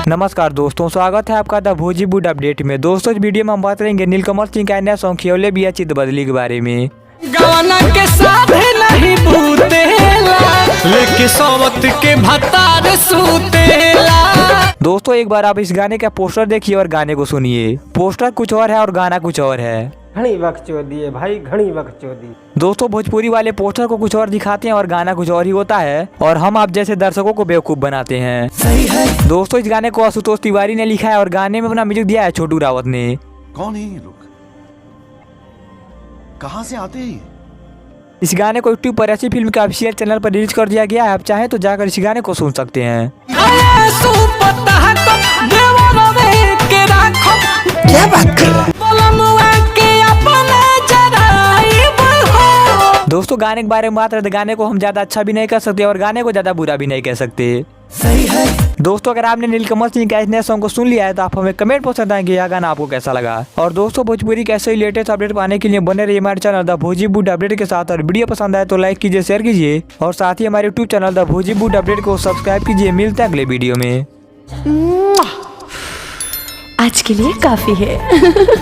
नमस्कार दोस्तों, स्वागत है आपका द बॉलीवुड अपडेट में। दोस्तों इस वीडियो में हम बात करेंगे नीलकमल सिंह का नया सॉन्ग खियोले बिया चित बदली के बारे में। गाना के साथ नहीं भूतेला लेके सोवत के भतार सूतेला। दोस्तों एक बार आप इस गाने का पोस्टर देखिए और गाने को सुनिए। पोस्टर कुछ और है और गाना कुछ और है। घनी बकचोदी है भाई, घनी बकचोदी। दोस्तों भोजपुरी वाले पोस्टर को कुछ और दिखाते हैं और गाना कुछ और ही होता है और हम आप जैसे दर्शकों को बेवकूफ बनाते हैं। सही है। दोस्तों इस गाने को आशुतोष तिवारी ने लिखा है और गाने में अपना म्यूजिक दिया है छोटू रावत ने। कौन है ये लोग? कहां से आते हैं? इस गाने को यूट्यूब पर ऐसी फिल्म के ऑफिशियल चैनल पर रिलीज कर दिया गया है। आप चाहें तो जाकर इस गाने को सुन सकते हैं। क्या बात कर रहा है? दोस्तों गाने के बारे में बात करते, गाने को हम ज्यादा अच्छा भी नहीं कह सकते और गाने को ज्यादा बुरा भी नहीं कह सकते। सही है। दोस्तों अगर आपने नीलकमल सिंह का इस नए सॉन्ग को सुन लिया है तो आप हमें कमेंट कर सकते हैं कि यह गाना आपको कैसा लगा। और दोस्तों भोजपुरी के ऐसे ही लेटेस्ट अपडेट पाने के लिए बने रहिए हमारे चैनल द बॉलीवुड अपडेट के साथ। और वीडियो पसंद आए तो लाइक कीजिए, शेयर कीजिए और साथ ही हमारे यूट्यूब चैनल द बॉलीवुड अपडेट को सब्सक्राइब कीजिए। मिलते हैं अगले वीडियो में। आज के लिए काफी है।